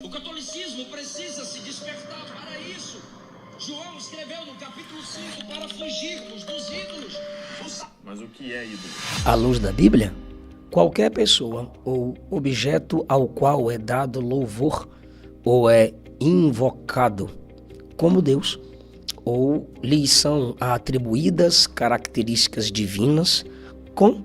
O catolicismo precisa se despertar para isso. João escreveu no capítulo 5 para fugirmos dos ídolos. Mas o que é ídolo? À luz da Bíblia, qualquer pessoa ou objeto ao qual é dado louvor ou é invocado como Deus, ou lhes são atribuídas características divinas com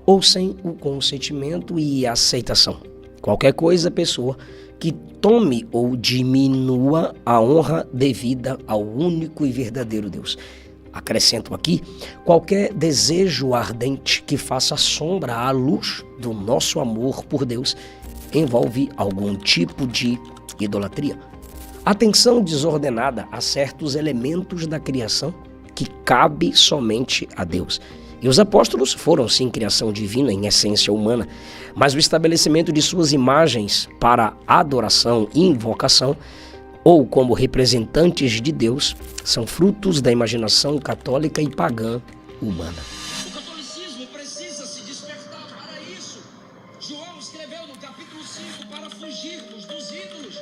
ou sem o consentimento e aceitação. Qualquer coisa, pessoa que tome ou diminua a honra devida ao único e verdadeiro Deus. Acrescento aqui, qualquer desejo ardente que faça sombra à luz do nosso amor por Deus envolve algum tipo de idolatria. Atenção desordenada a certos elementos da criação que cabe somente a Deus. E os apóstolos foram sim criação divina em essência humana, mas o estabelecimento de suas imagens para adoração e invocação, ou como representantes de Deus, são frutos da imaginação católica e pagã humana. O catolicismo precisa se despertar para isso. João escreveu no capítulo 5 para fugirmos dos ídolos.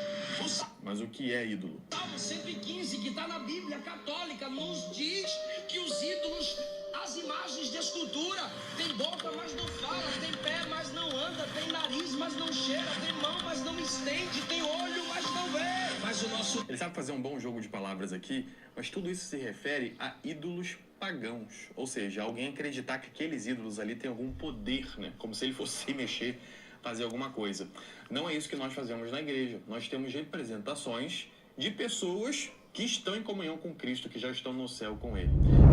Mas o que é ídolo? Salmo 115, que está na Bíblia católica, nos diz que os ídolos, as imagens de escultura, tem boca, mas não fala, tem pé, mas não anda, tem nariz, mas não cheira, tem mão, mas não estende, tem olho, mas não vê. Mas o nosso... Ele sabe fazer um bom jogo de palavras aqui, mas tudo isso se refere a ídolos pagãos. Ou seja, alguém acreditar que aqueles ídolos ali têm algum poder, né? Como se ele fosse mexer, fazer alguma coisa. Não é isso que nós fazemos na igreja. Nós temos representações de pessoas que estão em comunhão com Cristo, que já estão no céu com Ele.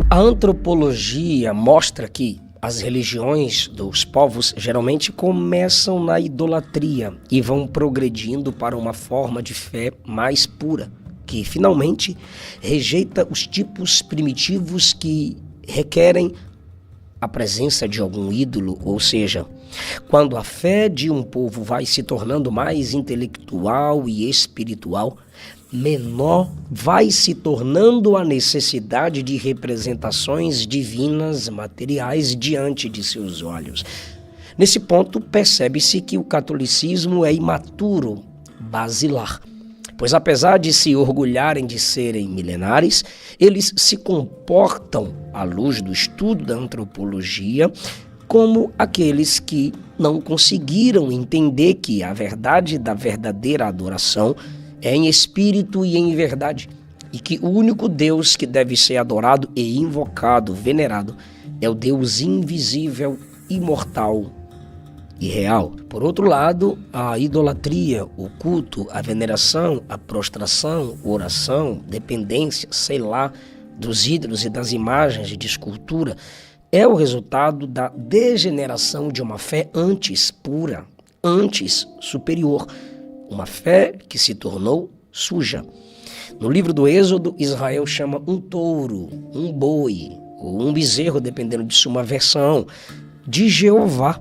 A antropologia mostra que as religiões dos povos geralmente começam na idolatria e vão progredindo para uma forma de fé mais pura, que finalmente rejeita os tipos primitivos que requerem a presença de algum ídolo, ou seja, quando a fé de um povo vai se tornando mais intelectual e espiritual, menor vai se tornando a necessidade de representações divinas materiais diante de seus olhos. Nesse ponto, percebe-se que o catolicismo é imaturo, basilar, pois apesar de se orgulharem de serem milenares, eles se comportam, à luz do estudo da antropologia, como aqueles que não conseguiram entender que a verdade da verdadeira adoração é em espírito e em verdade, e que o único Deus que deve ser adorado e invocado, venerado, é o Deus invisível, imortal e real. Por outro lado, a idolatria, o culto, a veneração, a prostração, oração, dependência, sei lá, dos ídolos e das imagens de escultura, é o resultado da degeneração de uma fé antes pura, antes superior, uma fé que se tornou suja. No livro do Êxodo, Israel chama um touro, um boi, ou um bezerro, dependendo de sua versão, de Jeová.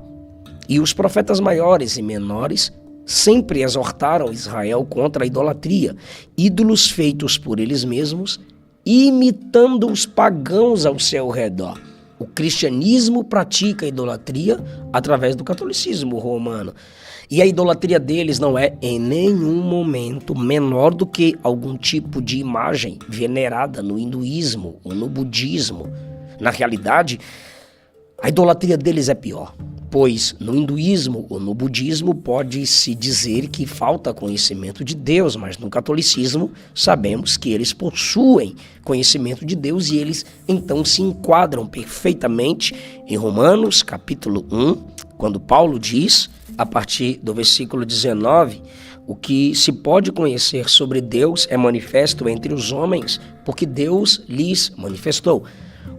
E os profetas maiores e menores sempre exortaram Israel contra a idolatria, ídolos feitos por eles mesmos, imitando os pagãos ao seu redor. O cristianismo pratica a idolatria através do catolicismo romano. E a idolatria deles não é em nenhum momento menor do que algum tipo de imagem venerada no hinduísmo ou no budismo. Na realidade, a idolatria deles é pior, pois no hinduísmo ou no budismo pode-se dizer que falta conhecimento de Deus, mas no catolicismo sabemos que eles possuem conhecimento de Deus e eles então se enquadram perfeitamente em Romanos capítulo 1, quando Paulo diz, a partir do versículo 19, o que se pode conhecer sobre Deus é manifesto entre os homens, porque Deus lhes manifestou.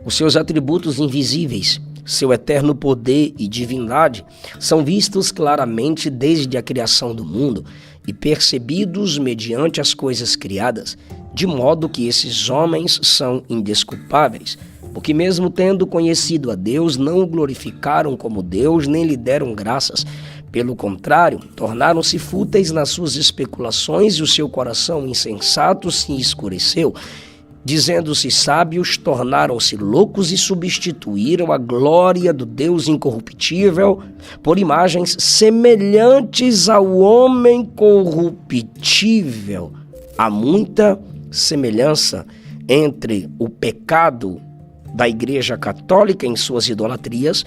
Os seus atributos invisíveis, seu eterno poder e divindade são vistos claramente desde a criação do mundo e percebidos mediante as coisas criadas, de modo que esses homens são indesculpáveis, porque mesmo tendo conhecido a Deus, não o glorificaram como Deus, nem lhe deram graças. Pelo contrário, tornaram-se fúteis nas suas especulações e o seu coração insensato se escureceu. Dizendo-se sábios, tornaram-se loucos e substituíram a glória do Deus incorruptível por imagens semelhantes ao homem corruptível. Há muita semelhança entre o pecado da Igreja Católica em suas idolatrias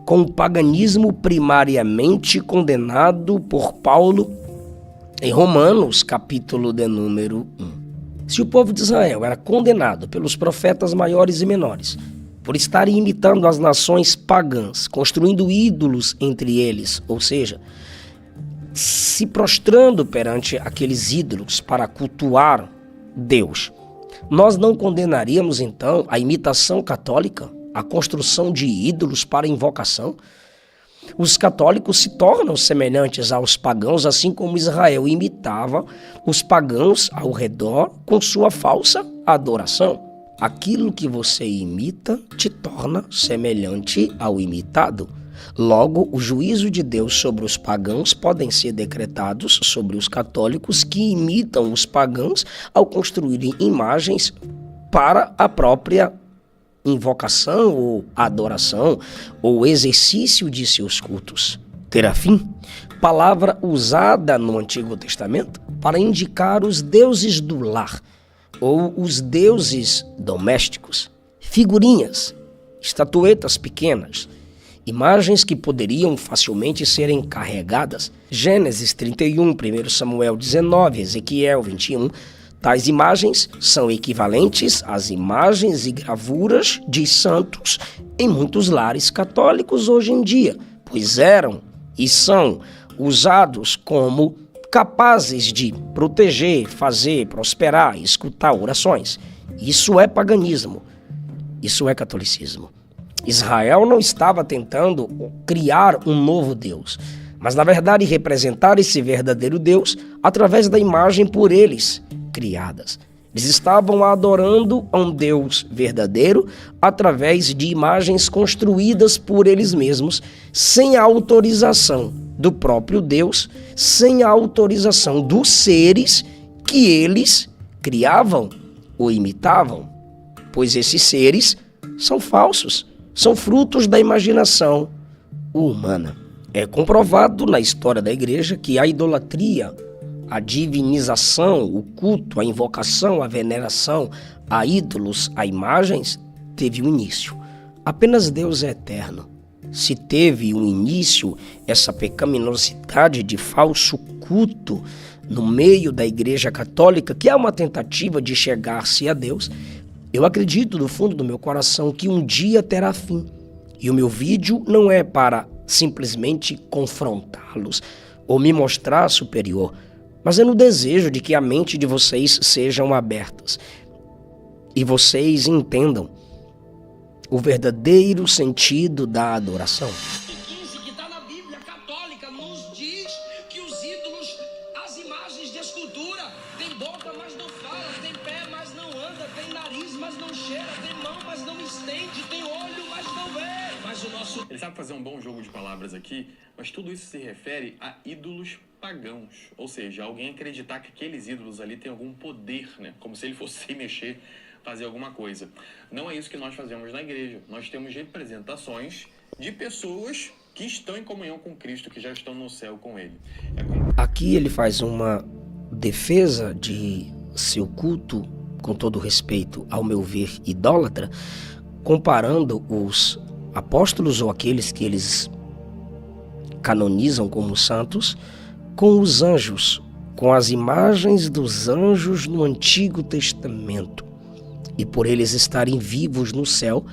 com o paganismo primariamente condenado por Paulo em Romanos, capítulo de número 1. Se o povo de Israel era condenado pelos profetas maiores e menores por estarem imitando as nações pagãs, construindo ídolos entre eles, ou seja, se prostrando perante aqueles ídolos para cultuar Deus, nós não condenaríamos então a imitação católica, a construção de ídolos para invocação? Os católicos se tornam semelhantes aos pagãos, assim como Israel imitava os pagãos ao redor com sua falsa adoração. Aquilo que você imita te torna semelhante ao imitado. Logo, o juízo de Deus sobre os pagãos podem ser decretados sobre os católicos que imitam os pagãos ao construírem imagens para a própria invocação ou adoração ou exercício de seus cultos. Terafim, palavra usada no Antigo Testamento para indicar os deuses do lar ou os deuses domésticos, figurinhas, estatuetas pequenas, imagens que poderiam facilmente serem carregadas. Gênesis 31, 1 Samuel 19, Ezequiel 21, tais imagens são equivalentes às imagens e gravuras de santos em muitos lares católicos hoje em dia, pois eram e são usados como capazes de proteger, fazer, prosperar, escutar orações. Isso é paganismo, isso é catolicismo. Israel não estava tentando criar um novo Deus, mas na verdade representar esse verdadeiro Deus através da imagem por eles criadas. Eles estavam adorando a um Deus verdadeiro através de imagens construídas por eles mesmos, sem a autorização do próprio Deus, sem a autorização dos seres que eles criavam ou imitavam, pois esses seres são falsos, são frutos da imaginação humana. É comprovado na história da igreja que a idolatria, a divinização, o culto, a invocação, a veneração a ídolos, a imagens, teve um início. Apenas Deus é eterno. Se teve um início, essa pecaminosidade de falso culto no meio da Igreja Católica, que é uma tentativa de chegar-se a Deus, eu acredito do fundo do meu coração que um dia terá fim. E o meu vídeo não é para simplesmente confrontá-los ou me mostrar superior, mas é no desejo de que a mente de vocês sejam abertas e vocês entendam o verdadeiro sentido da adoração. 15, que está na Bíblia católica, nos diz que os ídolos, as imagens de escultura, tem boca, mas não fala, tem pé, mas não anda, tem nariz, mas não cheira, tem mão, mas não estende, tem olho, mas não vê. Mas o nosso... Ele sabe fazer um bom jogo de palavras aqui, mas tudo isso se refere a ídolos pagãos, ou seja, alguém acreditar que aqueles ídolos ali têm algum poder, né? Como se ele fosse mexer, fazer alguma coisa. Não é isso que nós fazemos na igreja. Nós temos representações de pessoas que estão em comunhão com Cristo, que já estão no céu com Ele. Aqui ele faz uma defesa de seu culto, com todo respeito, ao meu ver, idólatra, comparando os apóstolos ou aqueles que eles canonizam como santos com os anjos, com as imagens dos anjos no Antigo Testamento. E por eles estarem vivos no céu,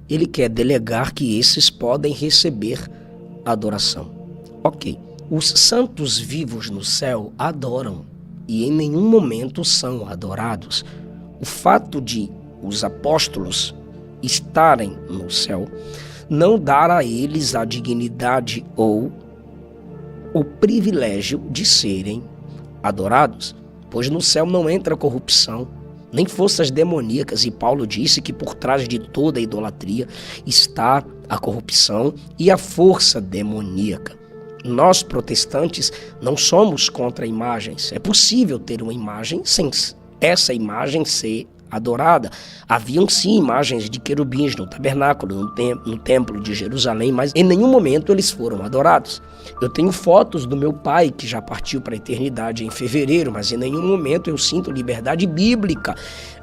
ele quer delegar que esses podem receber adoração. Ok, os santos vivos no céu adoram e em nenhum momento são adorados. O fato de os apóstolos estarem no céu não dá a eles a dignidade ou o privilégio de serem adorados, pois no céu não entra corrupção, nem forças demoníacas, e Paulo disse que por trás de toda a idolatria está a corrupção e a força demoníaca. Nós, protestantes, não somos contra imagens. É possível ter uma imagem sem essa imagem ser adorada. Haviam sim imagens de querubins no tabernáculo, no templo de Jerusalém, mas em nenhum momento eles foram adorados. Eu tenho fotos do meu pai, que já partiu para a eternidade em fevereiro, mas em nenhum momento eu sinto liberdade bíblica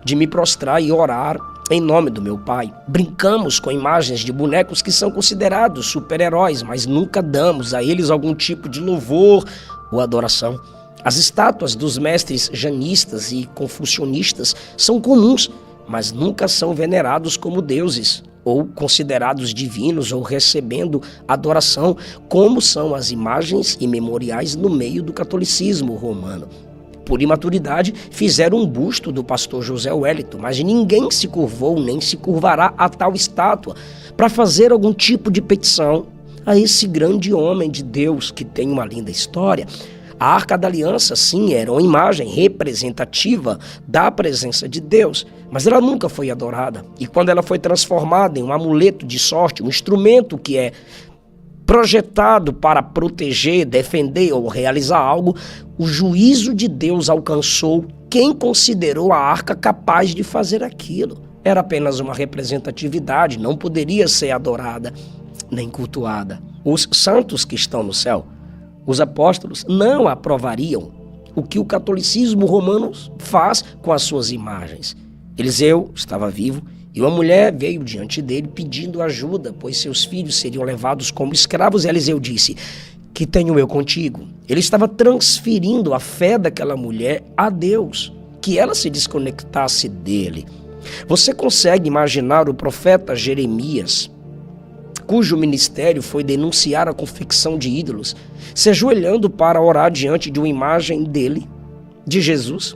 de me prostrar e orar em nome do meu pai. Brincamos com imagens de bonecos que são considerados super-heróis, mas nunca damos a eles algum tipo de louvor ou adoração. As estátuas dos mestres janistas e confucionistas são comuns, mas nunca são venerados como deuses, ou considerados divinos, ou recebendo adoração, como são as imagens e memoriais no meio do catolicismo romano. Por imaturidade, fizeram um busto do pastor José Wellington, mas ninguém se curvou nem se curvará a tal estátua para fazer algum tipo de petição a esse grande homem de Deus que tem uma linda história. A Arca da Aliança, sim, era uma imagem representativa da presença de Deus, mas ela nunca foi adorada. E quando ela foi transformada em um amuleto de sorte, um instrumento que é projetado para proteger, defender ou realizar algo, o juízo de Deus alcançou quem considerou a arca capaz de fazer aquilo. Era apenas uma representatividade, não poderia ser adorada nem cultuada. Os santos que estão no céu, os apóstolos, não aprovariam o que o catolicismo romano faz com as suas imagens. Eliseu estava vivo e uma mulher veio diante dele pedindo ajuda, pois seus filhos seriam levados como escravos. E Eliseu disse: "Que tenho eu contigo?" Ele estava transferindo a fé daquela mulher a Deus, que ela se desconectasse dele. Você consegue imaginar o profeta Jeremias, cujo ministério foi denunciar a confecção de ídolos, se ajoelhando para orar diante de uma imagem dele, de Jesus?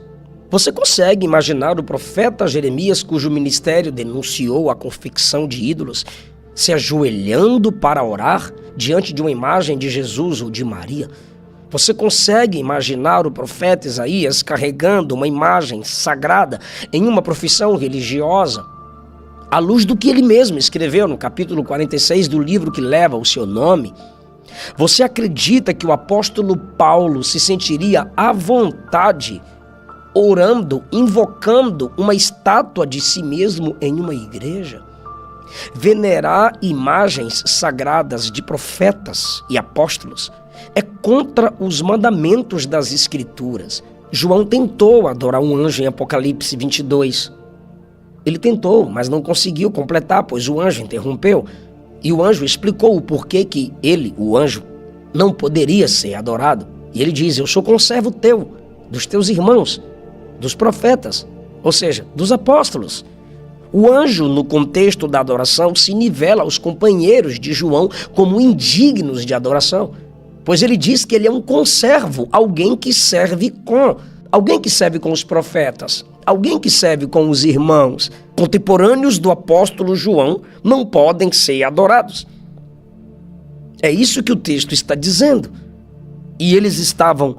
Você consegue imaginar o profeta Jeremias, cujo ministério denunciou a confecção de ídolos, se ajoelhando para orar diante de uma imagem de Jesus ou de Maria? Você consegue imaginar o profeta Isaías carregando uma imagem sagrada em uma profissão religiosa, à luz do que ele mesmo escreveu no capítulo 46 do livro que leva o seu nome? Você acredita que o apóstolo Paulo se sentiria à vontade orando, invocando uma estátua de si mesmo em uma igreja? Venerar imagens sagradas de profetas e apóstolos é contra os mandamentos das Escrituras. João tentou adorar um anjo em Apocalipse 22. Ele tentou, mas não conseguiu completar, pois o anjo interrompeu. E o anjo explicou o porquê que ele, o anjo, não poderia ser adorado. E ele diz: "Eu sou conservo teu, dos teus irmãos, dos profetas", ou seja, dos apóstolos. O anjo, no contexto da adoração, se nivela aos companheiros de João como indignos de adoração, pois ele diz que ele é um conservo, alguém que serve com os profetas, alguém que serve com os irmãos. Contemporâneos do apóstolo João não podem ser adorados. É isso que o texto está dizendo. E eles estavam,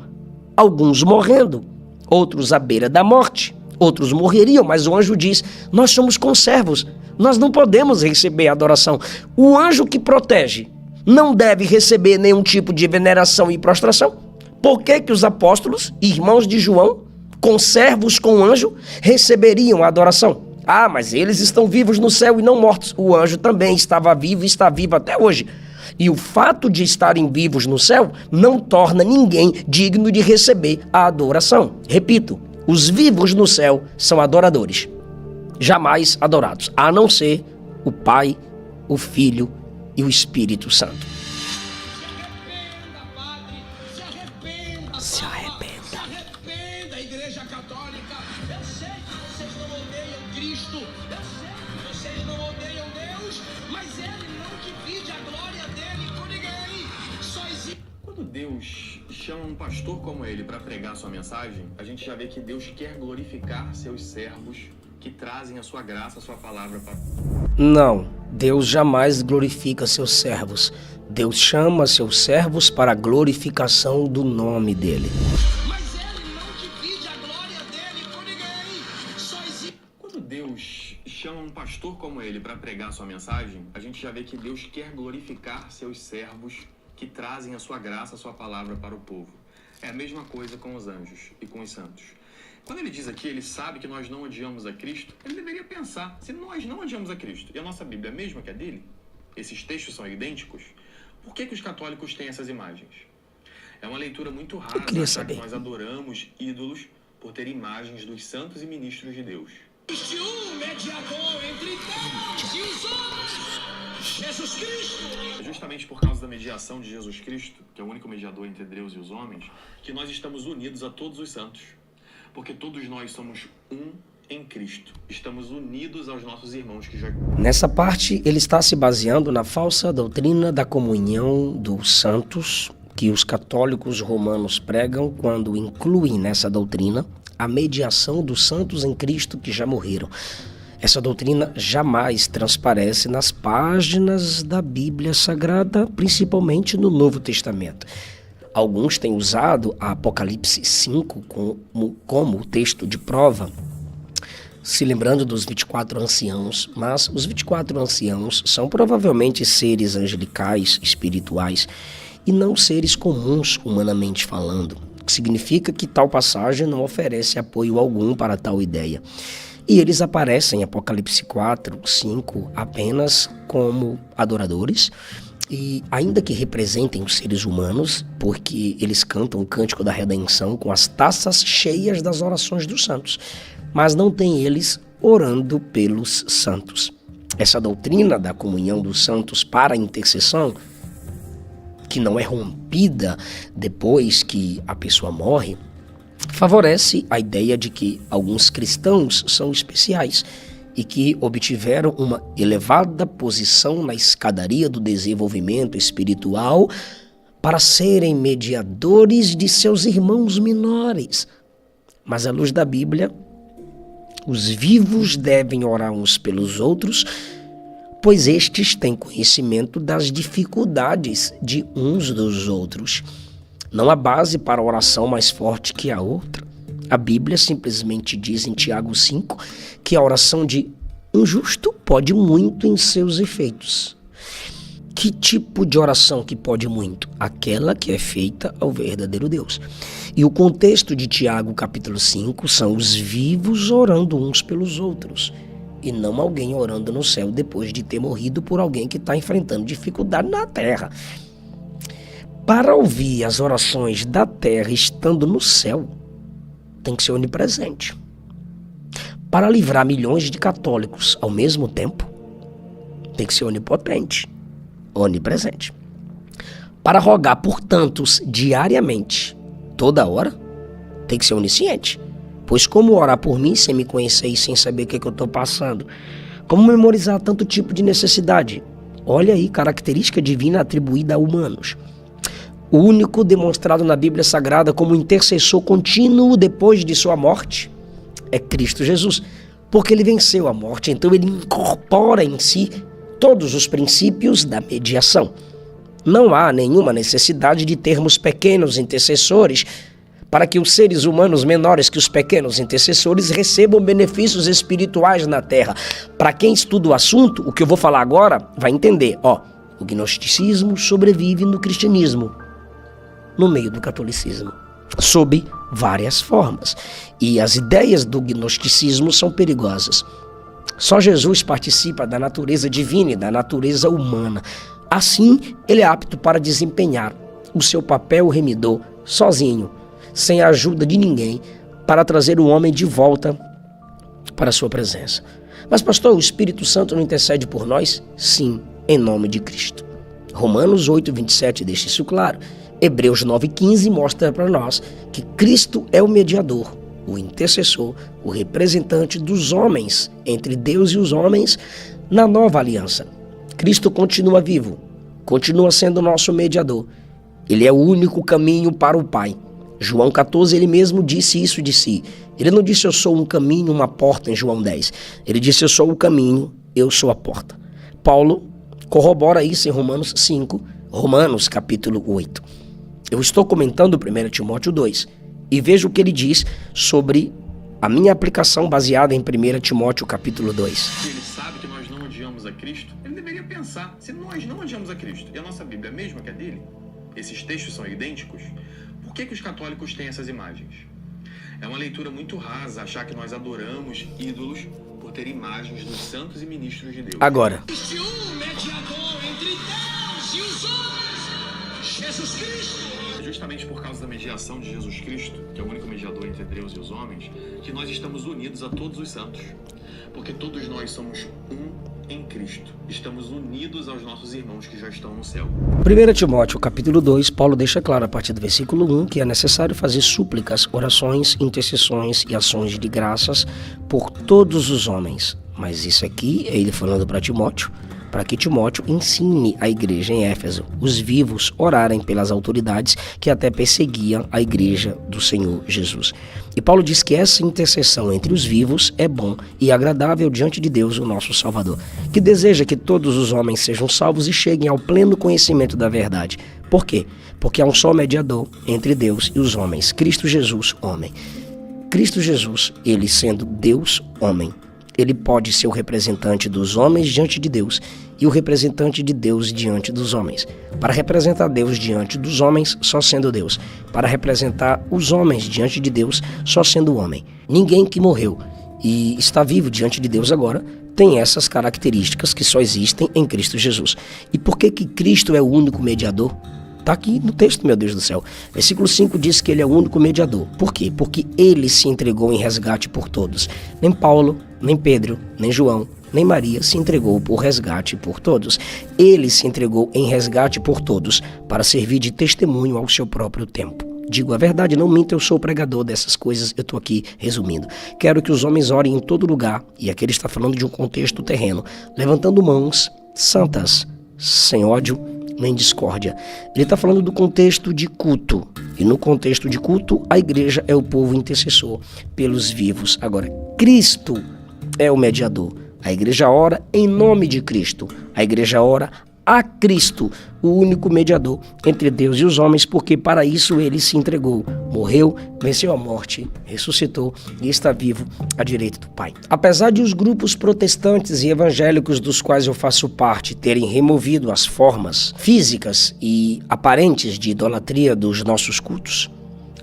alguns morrendo, outros à beira da morte, outros morreriam, mas o anjo diz: "Nós somos conservos, nós não podemos receber adoração." O anjo que protege não deve receber nenhum tipo de veneração e prostração. Por que que os apóstolos, irmãos de João, conservos com o anjo, receberiam a adoração? Ah, mas eles estão vivos no céu e não mortos. O anjo também estava vivo e está vivo até hoje. E o fato de estarem vivos no céu não torna ninguém digno de receber a adoração. Repito, os vivos no céu são adoradores, jamais adorados, a não ser o Pai, o Filho e o Espírito Santo. Se arrependa, Igreja Católica. Eu sei que vocês não odeiam Cristo, eu sei que vocês não odeiam Deus, mas Ele não divide a glória dele com ninguém. Só existe. Quando Deus chama um pastor como ele para pregar sua mensagem, a gente já vê que Deus quer glorificar seus servos que trazem a sua graça, a sua palavra para... Não, Deus jamais glorifica seus servos. Deus chama seus servos para a glorificação do nome dele. Mas Ele não divide a glória dele com ninguém. Só existe. Quando Deus chama um pastor como ele para pregar sua mensagem, a gente já vê que Deus quer glorificar seus servos que trazem a sua graça, a sua palavra para o povo. É a mesma coisa com os anjos e com os santos. Quando ele diz aqui, ele sabe que nós não odiamos a Cristo, ele deveria pensar, se nós não odiamos a Cristo e a nossa Bíblia é a mesma que a dele, esses textos são idênticos, por que os católicos têm essas imagens? É uma leitura muito rasa achar que nós adoramos ídolos por ter imagens dos santos e ministros de Deus. Existe um mediador entre Deus e os homens, Jesus Cristo. É justamente por causa da mediação de Jesus Cristo, que é o único mediador entre Deus e os homens, que nós estamos unidos a todos os santos. Porque todos nós somos um em Cristo. Estamos unidos aos nossos irmãos que já... Nessa parte, ele está se baseando na falsa doutrina da comunhão dos santos, que os católicos romanos pregam quando incluem nessa doutrina a mediação dos santos em Cristo que já morreram. Essa doutrina jamais transparece nas páginas da Bíblia Sagrada, principalmente no Novo Testamento. Alguns têm usado a Apocalipse 5 como texto de prova, se lembrando dos 24 anciãos, mas os 24 anciãos são provavelmente seres angelicais, espirituais, e não seres comuns humanamente falando, o que significa que tal passagem não oferece apoio algum para tal ideia. E eles aparecem em Apocalipse 4, 5 apenas como adoradores, e ainda que representem os seres humanos, porque eles cantam o cântico da redenção com as taças cheias das orações dos santos, mas não tem eles orando pelos santos. Essa doutrina da comunhão dos santos para a intercessão, que não é rompida depois que a pessoa morre, favorece a ideia de que alguns cristãos são especiais e que obtiveram uma elevada posição na escadaria do desenvolvimento espiritual para serem mediadores de seus irmãos menores. Mas à luz da Bíblia, os vivos devem orar uns pelos outros, pois estes têm conhecimento das dificuldades de uns dos outros. Não há base para a oração mais forte que a outra. A Bíblia simplesmente diz em Tiago 5 que a oração de um justo pode muito em seus efeitos. Que tipo de oração que pode muito? Aquela que é feita ao verdadeiro Deus. E o contexto de Tiago capítulo 5 são os vivos orando uns pelos outros, e não alguém orando no céu depois de ter morrido por alguém que está enfrentando dificuldade na terra. Para ouvir as orações da terra estando no céu, tem que ser onipresente. Para livrar milhões de católicos ao mesmo tempo, tem que ser onipotente, onipresente. Para rogar por tantos diariamente, toda hora, tem que ser onisciente. Pois como orar por mim sem me conhecer e sem saber o que eu estou passando? Como memorizar tanto tipo de necessidade? Olha aí, característica divina atribuída a humanos. O único demonstrado na Bíblia Sagrada como intercessor contínuo depois de sua morte é Cristo Jesus, porque ele venceu a morte, então ele incorpora em si todos os princípios da mediação. Não há nenhuma necessidade de termos pequenos intercessores para que os seres humanos menores que os pequenos intercessores recebam benefícios espirituais na terra. Para quem estuda o assunto, o que eu vou falar agora vai entender. O gnosticismo sobrevive no cristianismo, no meio do catolicismo, sob várias formas. E as ideias do gnosticismo são perigosas. Só Jesus participa da natureza divina e da natureza humana. Assim, ele é apto para desempenhar o seu papel remidor sozinho, sem a ajuda de ninguém, para trazer o homem de volta para a sua presença. Mas, pastor, o Espírito Santo não intercede por nós? Sim, em nome de Cristo. Romanos 8:27 deixa isso claro. Hebreus 9:15 mostra para nós que Cristo é o mediador, o intercessor, o representante dos homens entre Deus e os homens na nova aliança. Cristo continua vivo, continua sendo nosso mediador. Ele é o único caminho para o Pai. João 14, ele mesmo disse isso de si. Ele não disse eu sou um caminho, uma porta em João 10. Ele disse eu sou o caminho, eu sou a porta. Paulo corrobora isso em Romanos 5, Romanos capítulo 8. Eu estou comentando 1 Timóteo 2 e vejo o que ele diz sobre a minha aplicação baseada em 1 Timóteo capítulo 2. Se ele sabe que nós não odiamos a Cristo, ele deveria pensar, se nós não odiamos a Cristo e a nossa Bíblia é a mesma que a dele, esses textos são idênticos, por que os católicos têm essas imagens? É uma leitura muito rasa achar que nós adoramos ídolos por ter imagens dos santos e ministros de Deus. Agora, Existe um mediador entre Deus e os homens, Jesus Cristo. É justamente por causa da mediação de Jesus Cristo, que é o único mediador entre Deus e os homens, que nós estamos unidos a todos os santos. Porque todos nós somos um em Cristo. Estamos unidos aos nossos irmãos que já estão no céu. 1 Timóteo, capítulo 2, Paulo deixa claro a partir do versículo 1 que é necessário fazer súplicas, orações, intercessões e ações de graças por todos os homens. Mas isso aqui é ele falando para Timóteo, para que Timóteo ensine a igreja em Éfeso, os vivos, orarem pelas autoridades que até perseguiam a igreja do Senhor Jesus. E Paulo diz que essa intercessão entre os vivos é bom e agradável diante de Deus, o nosso Salvador, que deseja que todos os homens sejam salvos e cheguem ao pleno conhecimento da verdade. Por quê? Porque há um só mediador entre Deus e os homens, Cristo Jesus, homem. Cristo Jesus, ele sendo Deus, homem, ele pode ser o representante dos homens diante de Deus e o representante de Deus diante dos homens. Para representar Deus diante dos homens, só sendo Deus. Para representar os homens diante de Deus, só sendo homem. Ninguém que morreu e está vivo diante de Deus agora tem essas características que só existem em Cristo Jesus. E por que que Cristo é o único mediador? Está aqui no texto, meu Deus do céu. Versículo 5 diz que ele é o único mediador. Por quê? Porque ele se entregou em resgate por todos. Nem Paulo, nem Pedro, nem João, nem Maria se entregou por resgate por todos. Ele se entregou em resgate por todos para servir de testemunho ao seu próprio tempo. Digo a verdade, não minto, eu sou pregador dessas coisas, eu estou aqui resumindo. Quero que os homens orem em todo lugar, e aqui ele está falando de um contexto terreno, levantando mãos santas, sem ódio nem discórdia. Ele está falando do contexto de culto. E no contexto de culto, a igreja é o povo intercessor pelos vivos. Agora, Cristo é o mediador. A igreja ora em nome de Cristo. A igreja ora a Cristo, o único mediador entre Deus e os homens, porque para isso ele se entregou, morreu, venceu a morte, ressuscitou e está vivo à direita do Pai. Apesar de os grupos protestantes e evangélicos dos quais eu faço parte terem removido as formas físicas e aparentes de idolatria dos nossos cultos,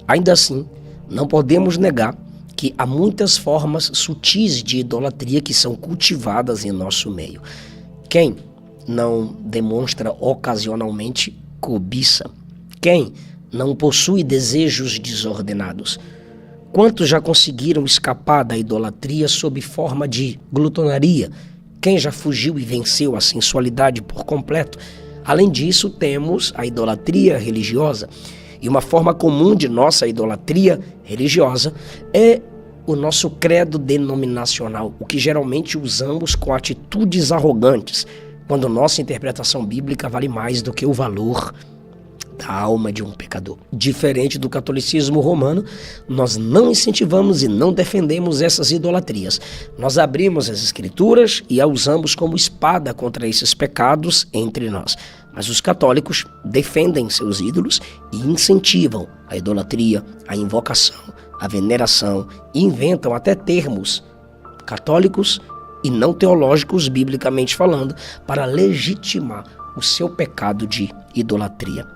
ainda assim não podemos negar que há muitas formas sutis de idolatria que são cultivadas em nosso meio. Quem não demonstra ocasionalmente cobiça? Quem não possui desejos desordenados? Quantos já conseguiram escapar da idolatria sob forma de glutonaria? Quem já fugiu e venceu a sensualidade por completo? Além disso, temos a idolatria religiosa. E uma forma comum de nossa idolatria religiosa é o nosso credo denominacional, o que geralmente usamos com atitudes arrogantes, quando nossa interpretação bíblica vale mais do que o valor da alma de um pecador. Diferente do catolicismo romano, nós não incentivamos e não defendemos essas idolatrias. Nós abrimos as escrituras e a usamos como espada contra esses pecados entre nós. Mas os católicos defendem seus ídolos e incentivam a idolatria, a invocação, a veneração e inventam até termos católicos e não teológicos, biblicamente falando, para legitimar o seu pecado de idolatria.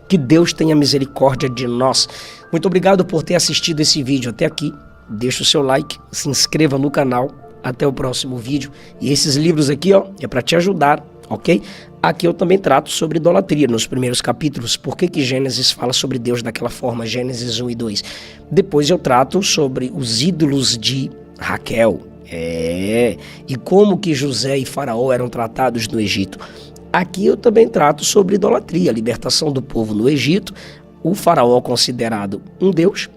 Que Deus tenha misericórdia de nós. Muito obrigado por ter assistido esse vídeo até aqui. Deixa o seu like, se inscreva no canal. Até o próximo vídeo. E esses livros aqui, ó, é para te ajudar, ok? Aqui eu também trato sobre idolatria nos primeiros capítulos. Por que Gênesis fala sobre Deus daquela forma? Gênesis 1 e 2. Depois eu trato sobre os ídolos de Raquel. E como que José e Faraó eram tratados no Egito. Aqui eu também trato sobre idolatria, a libertação do povo no Egito, o Faraó considerado um deus,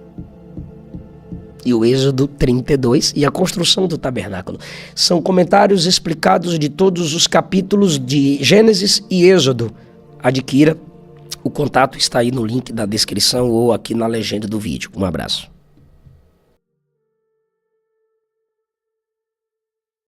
e o Êxodo 32 e a construção do tabernáculo. São comentários explicados de todos os capítulos de Gênesis e Êxodo. Adquira, o contato está aí no link da descrição ou aqui na legenda do vídeo. Um abraço.